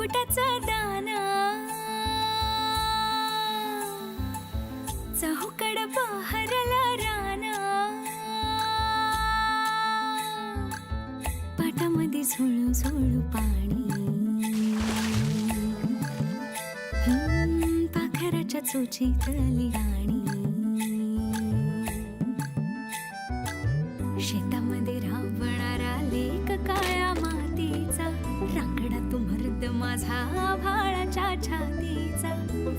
मुकुटाचा दाना चहूकड बहरला राना पाटामध्ये झुळू झुळू पाणी पाखराच्या चोचीतली गाणी शेतामध्ये राबणारा लेक काळ्या मातीचा रांगडा तो मर्द माझा भाळाच्या छातीचा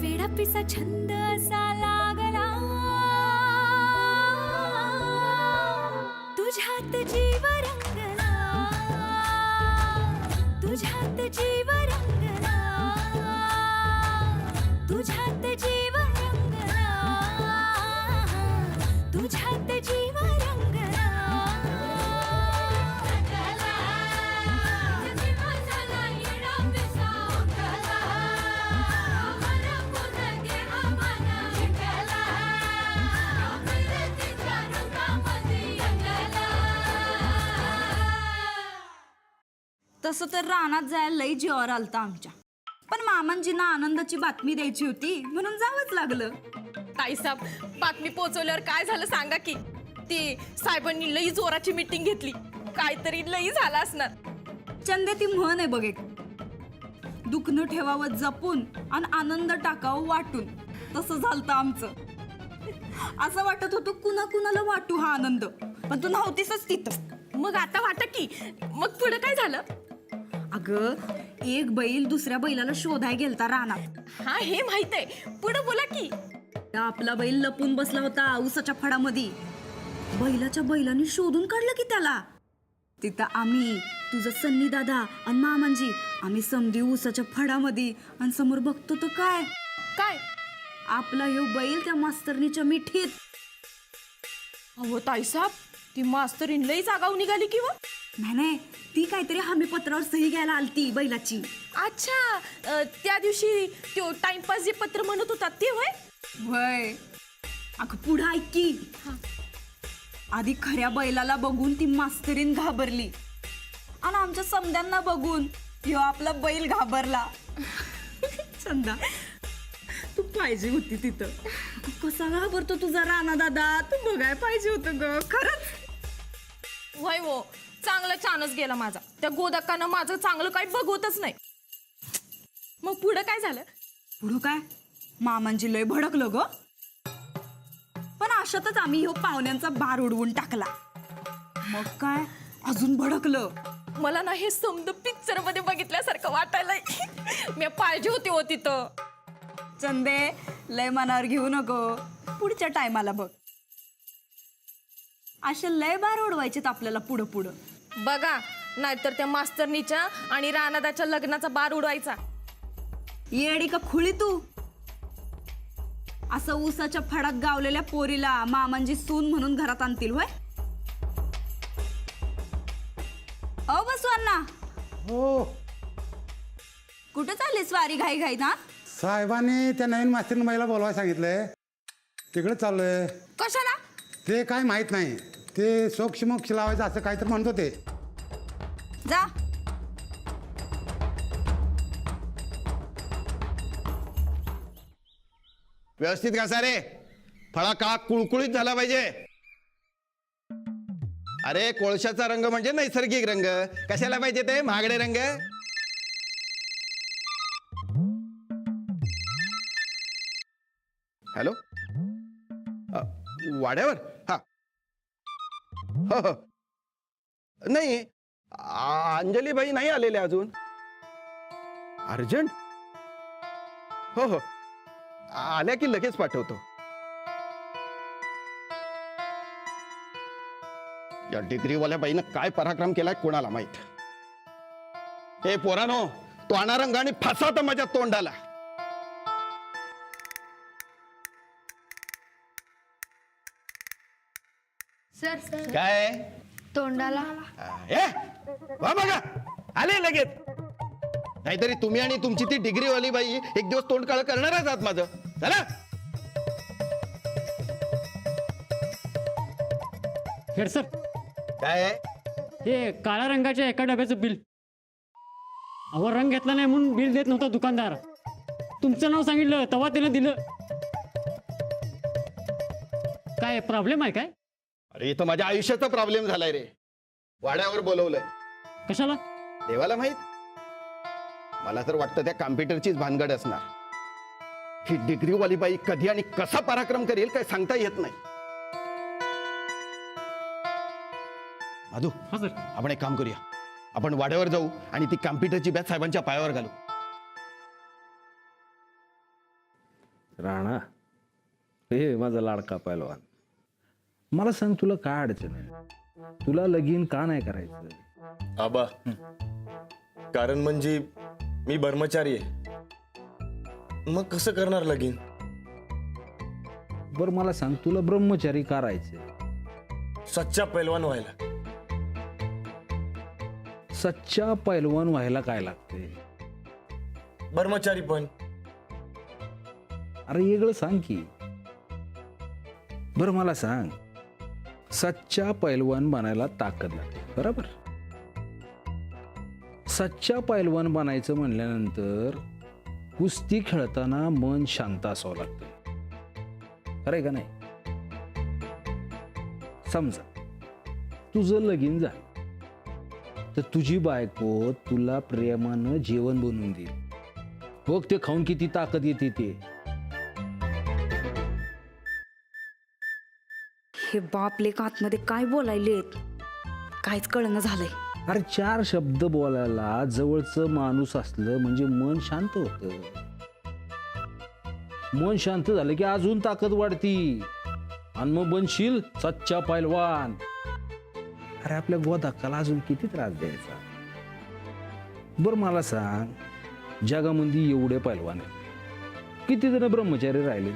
वेडा पिसा छंद असा लागला तुझ्यात जीव रंगला तुझ्यात जीव रंगला तुझ्यात जीव रंगला तुझ्यात जीव रंगला तसं तर रानात जायला लई जीवावर आलता आमच्या, पण मामांजींना आनंदाची बातमी द्यायची होती म्हणून जावंच लागलं. ताईसाब बातमी पोहोचवल्यावर काय झालं सांगा की. ती साहेबांनी लई जोराची मीटिंग घेतली, काहीतरी लई झालं असणार. चंदे ती म्हण आहे बघ एक, दुखणं ठेवावं जपून आणि आनंद टाकावं वाटून. तसं झालं आमचं. असं वाटत होतं कुणा कुणाला वाटू हा आनंद, पण तू नव्हतीसच तिथं. मग आता वाटा की, मग पुढे काय झालं? अगं एक बैल दुसऱ्या बैलाला शोधाय गेलता रानात. हा हे माहित आहे, पुढे बोला की. आपला बैल लपून बसला होता ऊसाच्या फडामध्ये. बैलाच्या बैलांनी शोधून काढलं की त्याला. तिथं आम्ही तुझं सन्नी दादा आणि मामांजी आम्ही समधी ऊसाच्या फडामध्ये आणि समोर बघतो तर काय काय आपला ह्यो बैल त्या मास्तरनीच्या मिठीत. अहो ताईसाब ती मास्तरीन लई जागाव निघाली की. नाही ती काहीतरी हमी पत्रावर सही घ्यायला आलती बैलाची. अच्छा, त्या दिवशी तो टाइमपास जे पत्र म्हणत होता ते होय. वय अगं पुढं ऐक की. आधी खऱ्या बैलाला बघून ती मास्तरीन घाबरली आणि आमच्या समद्यांना बघून ह्यो आपला बैल घाबरला. चंदा तू पाहिजे होती तिथं. कसा घाबरतो तुझा राणा दादा, तू बघाय पाहिजे होतं ग खरंच. वय वो चांगला चानच गेला माझा. त्या गोदकानं माझं चांगलं काही बघवतच नाही. मग पुढं काय झालं? पुढं काय मामांजी लय भडकलं ग. पण अशातच आम्ही ह्यो पाहुण्यांचा बार उडवून टाकला. मग काय अजून भडकलं. मला ना हे समद पिक्चर मध्ये बघितल्यासारखं वाटायलंय. मी पाहिजे होती हो तिथं. चंदे लय मनावर घेऊ नको, पुढच्या टायमाला बघ. असे लय बार उडवायचेत आपल्याला पुढं पुढं. बघा नाहीतर त्या मास्तरनीच्या आणि रानादाच्या लग्नाचा बार उडवायचा. येडी का खुळी तू. असं ऊसाच्या फडात गावलेल्या पोरीला मामांजी सून म्हणून घरात आणतील होय. अ बसवांना हो कुठं चालली स्वारी घाई घाई ना. साहेबांनी त्या नवीन मास्तर महिला बोलवायला सांगितलंय, तिकडे चाललोय. कशाला? ते काय माहित नाही, ते सोक्ष मोक्ष लावायचं असं काहीतरी म्हणत होते. जा. व्यवस्थित घासा रे, फळा काळा कुळकुळीत झाला पाहिजे. अरे कोळशाचा रंग म्हणजे नैसर्गिक रंग, कशाला पाहिजे ते महागडे रंग. हॅलो, वाड्यावर. हा हो हो नाही, अंजलीबाई नाही आलेल्या अजून. अर्जंट? हो हो आल्या की लगेच पाठवतो. या डिग्रीवाल्या बाईनं काय पराक्रम केलाय कोणाला माहित. हे पोरानो, तोंडा रंगाने फासावता माझ्या तोंडाला. सर काय तोंडाला ए वा बघा आले लगेच. नाहीतरी तुम्ही आणि तुमची ती डिग्रीवाली बाई एक दिवस तोंड काळ करणारच आहात माझं. चला. हेड सर, काय हे काळ्या रंगाच्या एका डब्याचं बिल. अहो रंग घेतला नाही म्हणून बिल देत नव्हता दुकानदार. तुमचं नाव सांगितलं तेव्हा त्यानं दिलं. काय प्रॉब्लेम आहे काय? अरे इथं माझ्या आयुष्याचा प्रॉब्लेम झालाय रे. वाड्यावर बोलवलंय. कशाला? देवाला माहित. मला तर वाटतं त्या कॉम्प्युटरचीच भानगड असणार. ही डिग्रीवाली बाई कधी आणि कसा पराक्रम करेल काय सांगता येत नाही. माधू, हा सर. आपण एक काम करूया. आपण वाड्यावर जाऊ आणि ती कॉम्प्युटरची बॅच साहेबांच्या पायावर घालू. राणा, हे माझा लाडका पैलवान, मला सांग तुला काय अडचण आहे? तुला लगीन का नाही करायचं? आबा, कारण म्हणजे मी ब्रह्मचारी आहे. मग कसं करणार लगीन? बर मला सांग तुला ब्रह्मचारी करायचं? सच्चा पैलवान व्हायला. सच्चा पैलवान व्हायला काय लागते? ब्रह्मचारी पण. अरे वेगळं सांग की. बर मला सांग, सच्चा पैलवान बनायला ताकद लागते बरोबर? सच्चा पैलवान बनायचं म्हणल्यानंतर कुस्ती खेळताना मन शांत असावं लागतं, खरंय का नाही? समजा तुझं लगीन झालं तर तुझी बायको तुला प्रेमानं जेवण बनवून देईल. बघ ते खाऊन किती ताकद येते ते. हे बाप लेक आतमध्ये काय बोलायलेत काहीच कळणं झालंय. अरे 4 शब्द बोलायला जवळचं माणूस असलं म्हणजे मन शांत होतं. मन शांत झालं की अजून ताकद वाढती आणि मग बनशील सच्चा पैलवान. अरे आपल्या गोदाकाला अजून किती त्रास द्यायचा? बर मला सांग, जगामध्ये एवढे पैलवान आहेत, किती जण ब्रह्मचारी राहिले?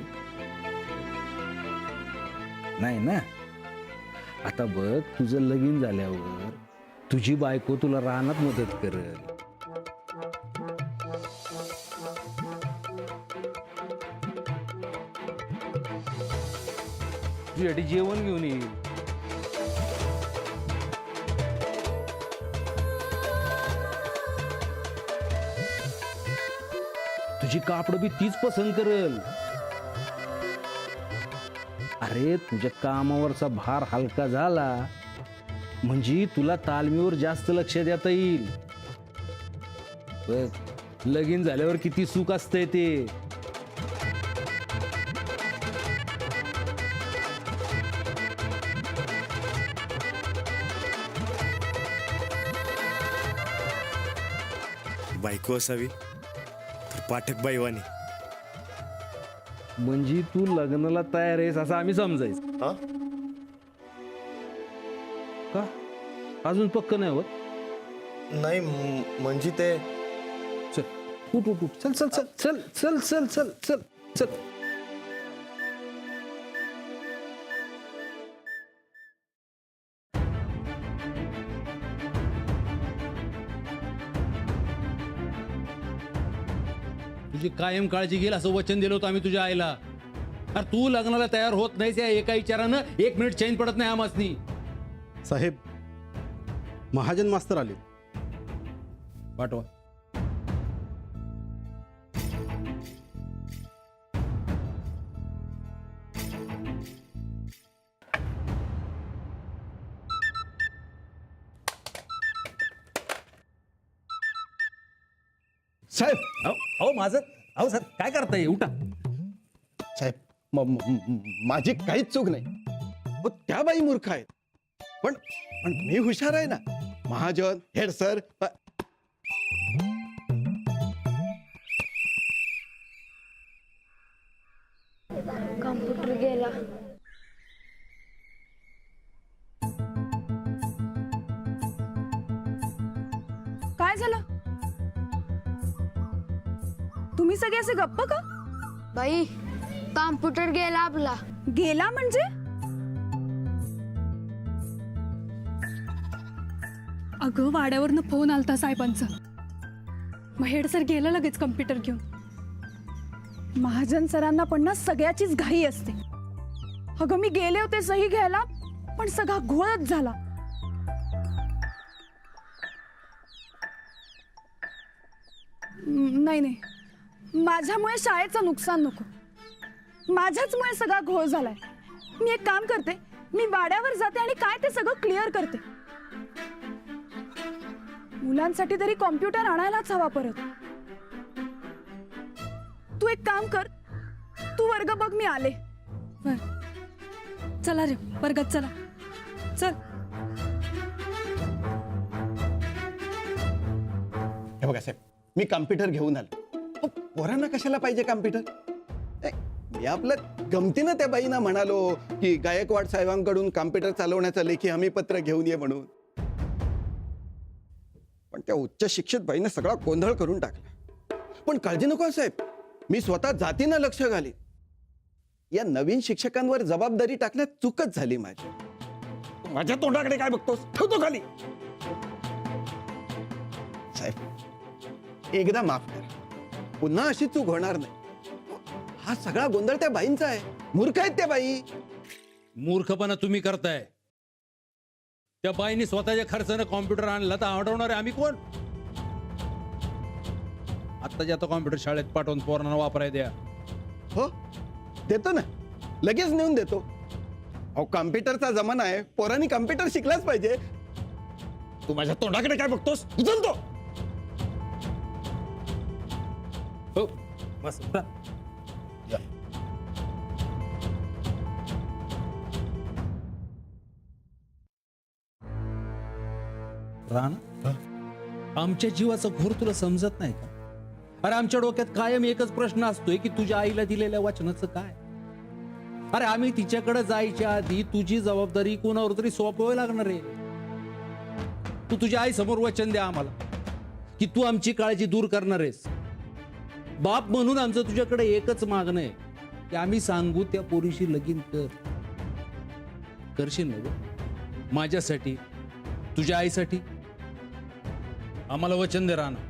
नाही ना. आता बघ, तुझं लगीन झाल्यावर तुझी बायको तुला रानात मदत करेल. तुझ्यासाठी जेवण घेऊन येईल. तुझी कापड बी तीच पसंत करेल. अरे तुझ्या कामावरचा भार हलका झाला म्हणजे तुला तालमीवर जास्त लक्ष देता येईल. बघ, लगीन झाल्यावर किती सुख असतंय ते. बायको असावी तर पाठक बाईवानी. म्हणजे तू लग्नाला तयार आहेस असं आम्ही समजायचं हा? का? अजून पक्क नाही होत? नाही म्हणजे ते चल उठ उठ उठ. चल चल चल चल चल चल चल चल चल. तुझी कायम काळजी घेईल असं वचन दिलं होतं आम्ही तुझ्या आईला. अरे तू लग्नाला तयार होत नाहीस या एका विचारानं 1 मिनिट चैन पडत नाही आमासनी. साहेब, महाजन मास्तर आले. पाठवा. साहेब, अहो माझं, अहो सर काय करताय? उठा. साहेब, माझी काहीच चूक नाही. हो, त्या बाई मूर्ख आहेत. पण पण मी हुशार आहे ना. Mahajan, head sir. कॉम्प्युटर गेला. काय झालं? तुम्ही सगळे असे गप्प का? बाई, कॉम्प्युटर गेला आपला. गेला म्हणजे? अगं वाड्यावरनं फोन आलता साहेबांचा. मग हेड सर गेलं लगेच कम्प्युटर घेऊन. महाजन सरांना पण ना सगळ्याचीच घाई असते. अगं मी गेले होते सही घ्यायला पण सगळा घोळच झाला. नाही नाही, माझ्यामुळे शाळेचं नुकसान नको. माझ्याचमुळे सगळा घोळ झालाय. मी एक काम करते, मी वाड्यावर जाते आणि काय ते सगळं क्लिअर करते. मुलांसाठी तरी कॉम्प्युटर आणायलाच हवा परत. तू एक काम कर, तू वर्ग बघ, मी आले. चला रे वर्गात चला, चल. हे बघा साहेब, मी कॉम्प्युटर घेऊन आलो. पोरांना कशाला पाहिजे कॉम्प्युटर? मी आपलं गमतीनं त्या बाईंना म्हणालो की गायकवाड साहेबांकडून कॉम्प्युटर चालवण्याचं लेखी हमी पत्र घेऊन ये म्हणून. पण त्या उच्च शिक्षित बाईनं सगळा गोंधळ करून टाकला. पण काळजी नको साहेब, मी स्वतः जातीनं लक्ष घालीन. या नवीन शिक्षकांवर जबाबदारी टाकण्यात चूकच झाली माझी. माझ्या तोंडाकडे काय बघतोस? ठेवतो खाली. साहेब एकदा माफ कर, पुन्हा अशी चूक होणार नाही. हा सगळा गोंधळ त्या बाईंचा आहे. मूर्ख आहेत त्या बाई. मूर्खपणा तुम्ही करताय. त्या बाईंनी स्वतःच्या खर्चानं कॉम्प्युटर आणला तर अडवणार आहे आम्ही कोण? आत्ताच्या आता कॉम्प्युटर शाळेत पाठवून पोरांना वापराय द्या. हो देतो ना, लगेच नेऊन देतो. अहो कॉम्प्युटरचा जमाना आहे, पोरांनी कॉम्प्युटर शिकलाच पाहिजे. तू माझ्या तोंडाकडे काय बघतोस? उचलतो. हो बस राणा, आमच्या जीवाचा घोर तुला समजत नाही का? अरे आमच्या डोक्यात कायम एकच प्रश्न असतोय की तुझ्या आईला दिलेल्या वचनाचं काय? अरे आम्ही तिच्याकडे जायच्या आधी तुझी जबाबदारी कोणावर तरी सोपवावी लागणार आहे. तू तुझ्या आई समोर वचन द्या आम्हाला की तू आमची काळजी दूर करणार आहेस. बाप म्हणून आमचं तुझ्याकडे एकच मागणं आहे की आम्ही सांगू त्या पोरीशी लगीन कर. करशील ना ग? माझ्यासाठी, तुझ्या आईसाठी आम्हाला वचन दे राणा.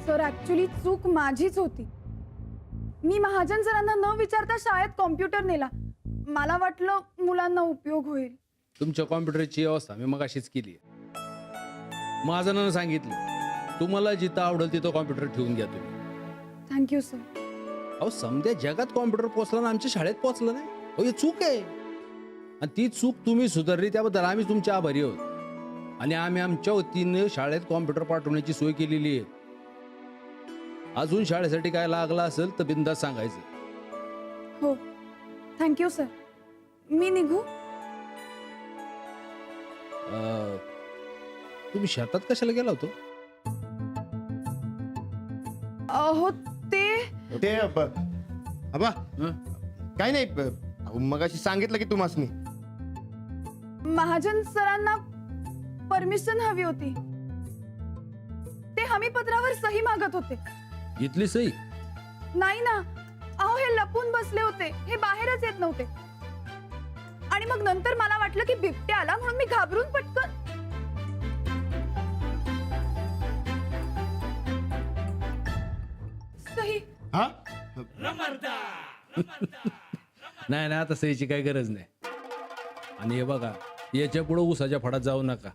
सर ऍक्च्युली चूक माझीच होती. मी महाजन सरांना न विचारता शाळेत कॉम्प्युटर नेला. मला वाटलं मुलांना उपयोग होईल. तुमच्या कॉम्प्युटरची व्यवस्था मी मग अशीच केली. महाजनानं सांगितलं तुम्हाला जिथं आवडेल तिथं कॉम्प्युटर ठेवून घ्या तुम्ही. Thank you sir. अहो समध्या जगात कॉम्प्युटर पोचला ना, आमच्या शाळेत पोचलं नाही. अहो ही चूक आहे आणि ती चूक तुम्ही सुधारली त्याबद्दल आम्ही तुमचे आभारी आहोत. आणि आम्ही आमच्या वतीने शाळेत कॉम्प्युटर पाठवण्याची सोय केलेली आहे. अजून शाळेसाठी काय लागला असेल तर बिनधास्त सांगायचं. हो थँक्यू सर. मी निघू? तुम्ही शेतात कशाला गेला होतो? हो ते आबा काय नाही, मगाशी सांगितलं की तुम्हासनी महाजन सरांना परमिशन हवी होती. ते हमी पत्रावर सही मागत होते. इथली सही? नाही ना, अहो हे लपून बसले होते, हे बाहेरच येत नव्हते. आणि मग नंतर मला वाटलं की बिबट्या आला म्हणून मी घाबरून पटकन. सही नाही नाही, आता सहीची काही गरज नाही. आणि हे बघा, याच्या पुढे उसाच्या फडात जाऊ नका.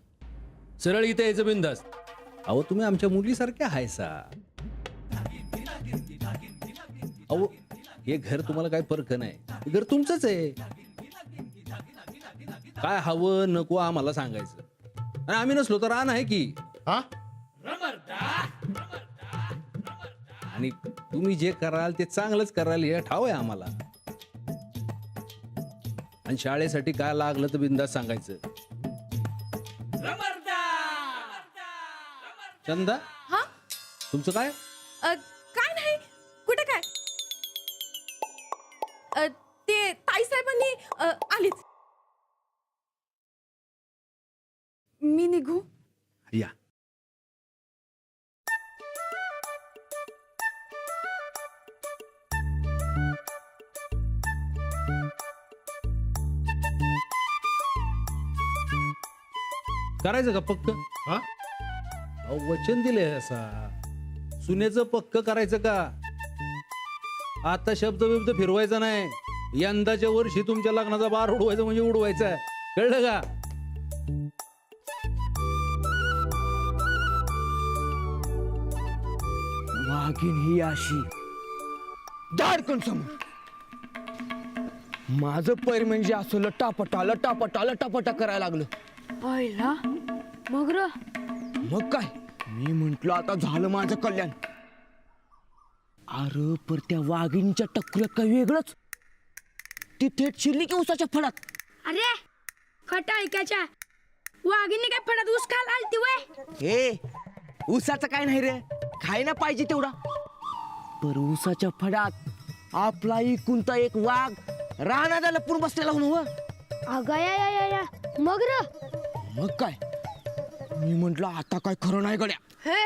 सरळ इथे यायचं बिनधास्त. अहो तुम्ही आमच्या मुलीसारख्या हायसा. अहो हे घर तुम्हाला काय फरक नाही, हे घर तुमचंच आहे. काय हवं नको आम्हाला सांगायचं. आणि आम्ही नसलो तर रान आहे की. आणि तुम्ही जे कराल ते चांगलंच कराल हे ठाव आहे आम्हाला. आणि शाळेसाठी काय लागलं तर बिनधास्त सांगायचं. चंदा, तुमचं काय? काय नाही, कुठे काय? ते ताईसाहेबांनी आलीच. मी निघू? या. करायचं का पक्क? हा, वचन दिले असा सुनेचं पक्क करायचं का? आता शब्द बिब्द फिरवायचा नाही. यंदाच्या वर्षी तुमच्या लग्नाचा बार उडवायचा म्हणजे उडवायचा. कळलं का? वाघीण ही अशी दाडकन समोर माझं पैर म्हणजे असं लटापटा लटापटा लटापटा करायला लागलं. आईला मग र मग काय मी म्हंटल आता झालं माझं कल्याण. अरे पर त्या वाघिणीच्या टक्कऱ्यात काय वेगळंच. ती थेट शिरली की उसाच्या फडात. अरे खट ऐकायच्या वाघिणी काय फडात ऊस खायला आलती वय? हे उसाचं काय नाही रे, खायला पाहिजे तेवढा. पर उसाच्या फडात आपला इकुंता एक वाघ रानाला लपून बसलेला हो. अगं या मग र मग काय मी म्हंटल आता काय खरं नाही गड्या. हे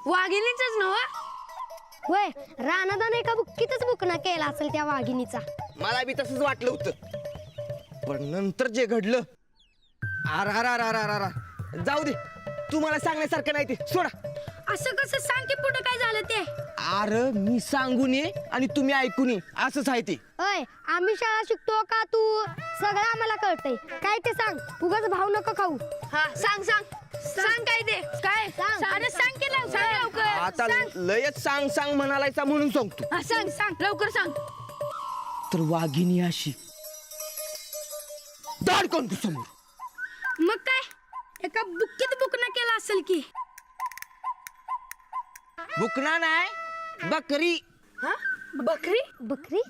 वाघिणीच नव वय रानादान एका बुक्कीतच बुकना केला असेल त्या वाघिणीचा. मला बी तसंच वाटलं होतं, पण नंतर जे घडलं जाऊ दे. तुम्हाला सांगण्यासारखं नाही ते सोडा. असं कसं सांग की पुढे काय झालं ते? अरे मी सांगून ये आणि तुम्ही ऐकून ये असंच आहे ते. अय आम्ही शाळा शिकतो का तू? सगळं आम्हाला कळतंय. काय ते सांग, उगाच भाव नको खाऊ. हा सांग काय ते काय सांग. अरे सांग की लवकर. आता लयच सांग म्हणालायचा म्हणून सांगतो. सांग लवकर सांग. तर वाघिणी अशी दाडकन तू समोर. मग काय एका बुक्कीत बुकना केला असेल की? बुकना नाही बकरी. हा बकरी? बकरी?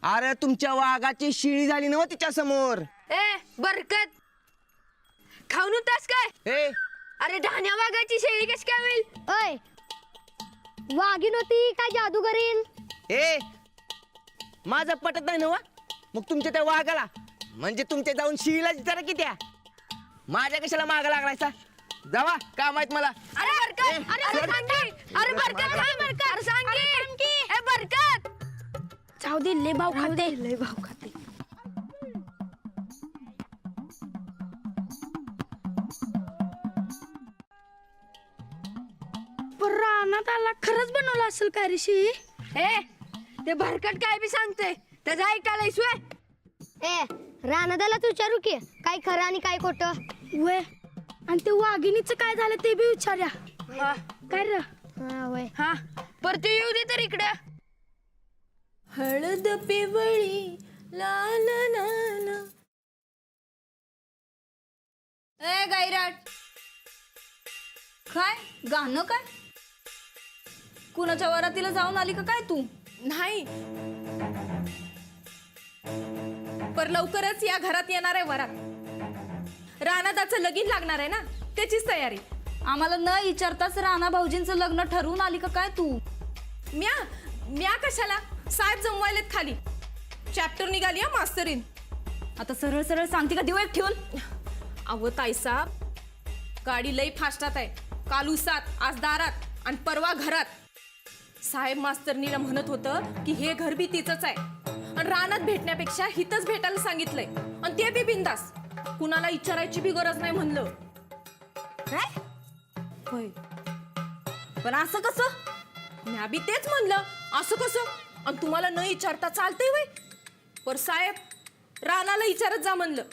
अरे तुमच्या वाघाची शिळी झाली ना तिच्या समोर. ए बरकत खाऊन होतास काय? ए अरे ढाण्या वाघाची शेळी कशी काय होईल? अय वाघीण होती काय जादूगरीन? ए माझं पटत नाही ना. मग तुमच्या त्या वाघाला म्हणजे तुमच्या जाऊन शिळीला विचारा की त्या माझ्या कशाला माग लागलायचा. जावा काम आहेत मला. अरे बरकत अरे सांग की. अरे बरकत काय बरकत? अरे सांग की. ए बरकत जाऊ दे लय भाव खाते. रानात आला खरंच बनवलं असेल का ऋषी? ए ते भरकट काय बी सांगते त्याचं ऐकायला सोय. ए रानादालाच विचारू की काय खरं आणि काय खोटं. वय आणि ते वाघिणीचं काय झालं ते बी विचार्या. काय र? हा परत येऊ दे तर इकडे. हळद पिवळी लाल नाना. ए गायराट काय गाणं काय? कुणाच्या वरातीला जाऊन आली का काय तू? नाही, पर लवकरच या घरात येणार आहे वरात. रानादाचं लगीन लागणार आहे ना, त्याचीच तयारी. आम्हाला न विचारताच राणा भाऊजींचं लग्न ठरवून आली का काय तू? म्या कशाला? साहेब जमवायलेत खाली. चॅप्टर निघाली हा मास्तरीन. आता सरळ सरळ सांगते का दिवस ठेवून? अहो ताईसाब, गाडी लई फास्टात आहे. काल उसात, आज दारात आणि परवा घरात. साहेब मास्तरनीला म्हणत होतं की हे घर बी तिचंच आहे आणि रानात भेटण्यापेक्षा हितच भेटायला सांगितलंय. आणि ते बी बिंदास, कुणाला विचारायची बी गरज नाही म्हणलं. काय होय, पण असं कसं? म्या बी तेच म्हणलं असं कसं. आणि तुम्हाला न विचारता चालतंय वय? पर साहेब रानाला विचारत जा म्हणलं.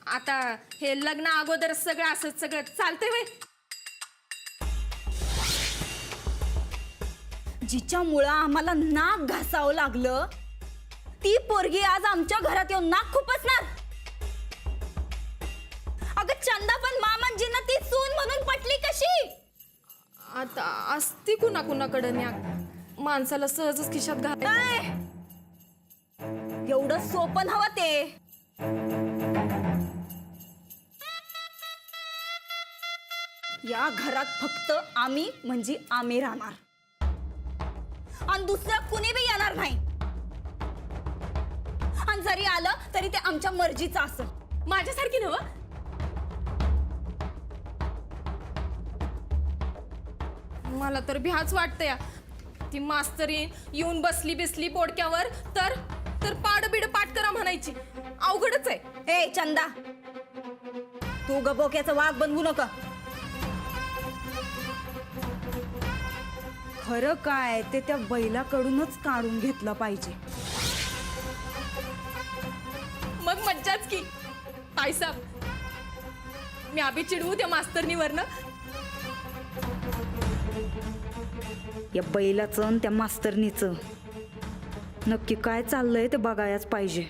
आता हे लग्न अगोदर सगळं असं सगळं चालतंय वय? जिच्यामुळं आम्हाला नाक घासावं लागलं ती पोरगी आज आमच्या घरात येऊन नाक खुपसणार. अगं चंदा पण मामांजींना ती सून म्हणून पटली कशी? आता असती कुणाकुणाकडे न्या माणसाला सहजच खिशात घाल. एवढं सोपं हवं ते. या घरात फक्त आम्ही म्हणजे आम्ही राहणार आणि दुसरं कुणी बी येणार नाही. आणि जरी आलं तरी ते आमच्या मर्जीचं असेल. माझ्यासारखी नव. मला तर भ्याच वाटतं या. ती मास्तरीन येऊन बसली बिसली बोडक्यावर तर तर पाड बिड पाठ करा म्हणायची. अवघडच आहे. ए चंदा, तू गबोक्याचं वाघ बनवू नका. खरं काय ते त्या बैलाकडूनच काढून घेतलं पाहिजे. मग मज्जाच की. ताईसाहेब, मी आभी चिडवू त्या मास्तरनीवरनं. या बैलाचं आणि त्या मास्तरनीचं नक्की काय चाललंय ते बघायच पाहिजे.